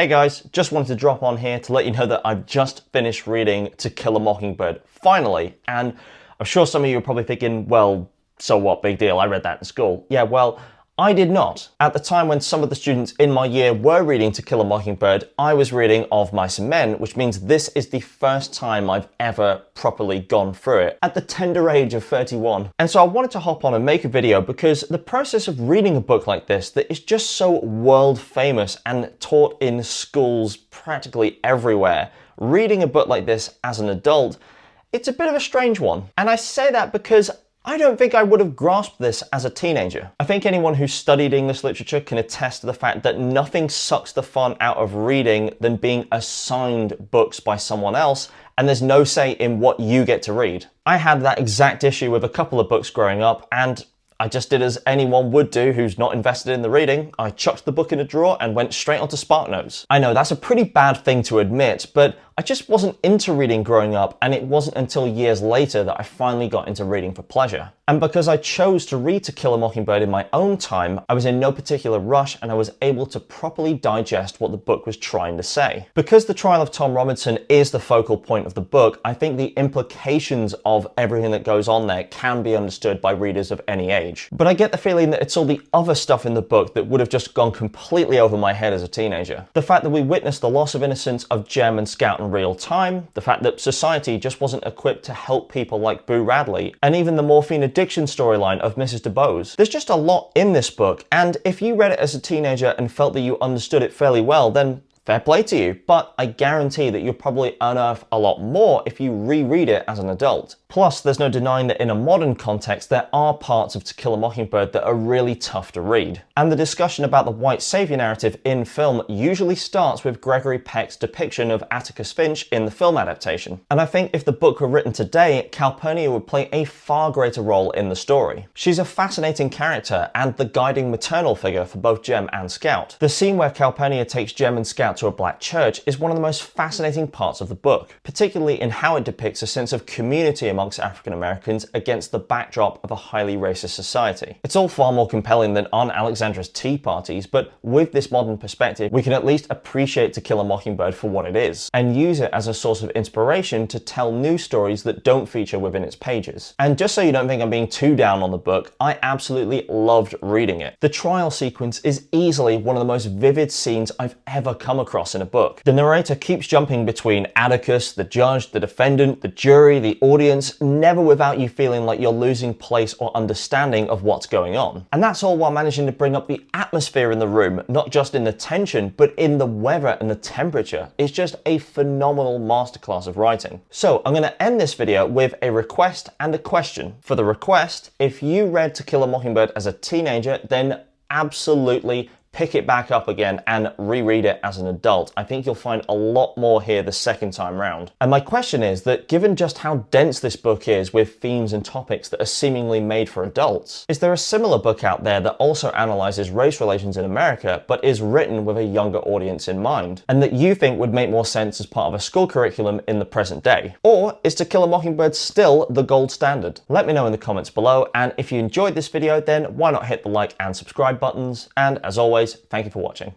Hey guys, just wanted to drop on here to let you know that I've just finished reading To Kill a Mockingbird, finally, and I'm sure some of you are probably thinking, well, so what, big deal, I read that in school. Yeah, well, I did not. At the time when some of the students in my year were reading To Kill a Mockingbird, I was reading Of Mice and Men, which means this is the first time I've ever properly gone through it, at the tender age of 31. And so I wanted to hop on and make a video because the process of reading a book like this that is just so world famous and taught in schools practically everywhere, reading a book like this as an adult, it's a bit of a strange one. And I say that because I don't think I would have grasped this as a teenager. I think anyone who's studied English literature can attest to the fact that nothing sucks the fun out of reading than being assigned books by someone else, and there's no say in what you get to read. I had that exact issue with a couple of books growing up, and I just did as anyone would do who's not invested in the reading. I chucked the book in a drawer and went straight onto SparkNotes. I know that's a pretty bad thing to admit, but I just wasn't into reading growing up, and it wasn't until years later that I finally got into reading for pleasure. And because I chose to read To Kill a Mockingbird in my own time, I was in no particular rush and I was able to properly digest what the book was trying to say. Because the trial of Tom Robinson is the focal point of the book, I think the implications of everything that goes on there can be understood by readers of any age. But I get the feeling that it's all the other stuff in the book that would have just gone completely over my head as a teenager. The fact that we witnessed the loss of innocence of Jem and Scout in real time, the fact that society just wasn't equipped to help people like Boo Radley, and even the morphine addiction storyline of Mrs. DeBose. There's just a lot in this book, and if you read it as a teenager and felt that you understood it fairly well, then fair play to you, but I guarantee that you'll probably unearth a lot more if you reread it as an adult. Plus, there's no denying that in a modern context, there are parts of To Kill a Mockingbird that are really tough to read. And the discussion about the white savior narrative in film usually starts with Gregory Peck's depiction of Atticus Finch in the film adaptation. And I think if the book were written today, Calpurnia would play a far greater role in the story. She's a fascinating character and the guiding maternal figure for both Jem and Scout. The scene where Calpurnia takes Jem and Scout to a black church is one of the most fascinating parts of the book, particularly in how it depicts a sense of community amongst African Americans against the backdrop of a highly racist society. It's all far more compelling than Aunt Alexandra's tea parties, but with this modern perspective, we can at least appreciate To Kill a Mockingbird for what it is, and use it as a source of inspiration to tell new stories that don't feature within its pages. And just so you don't think I'm being too down on the book, I absolutely loved reading it. The trial sequence is easily one of the most vivid scenes I've ever come across in a book. The narrator keeps jumping between Atticus, the judge, the defendant, the jury, the audience, never without you feeling like you're losing place or understanding of what's going on. And that's all while managing to bring up the atmosphere in the room, not just in the tension, but in the weather and the temperature. It's just a phenomenal masterclass of writing. So I'm going to end this video with a request and a question. For the request, if you read To Kill a Mockingbird as a teenager, then absolutely pick it back up again and reread it as an adult. I think you'll find a lot more here the second time round. And my question is that given just how dense this book is with themes and topics that are seemingly made for adults, is there a similar book out there that also analyzes race relations in America but is written with a younger audience in mind, and that you think would make more sense as part of a school curriculum in the present day? Or is To Kill a Mockingbird still the gold standard? Let me know in the comments below, and if you enjoyed this video, then why not hit the like and subscribe buttons, and as always, thank you for watching.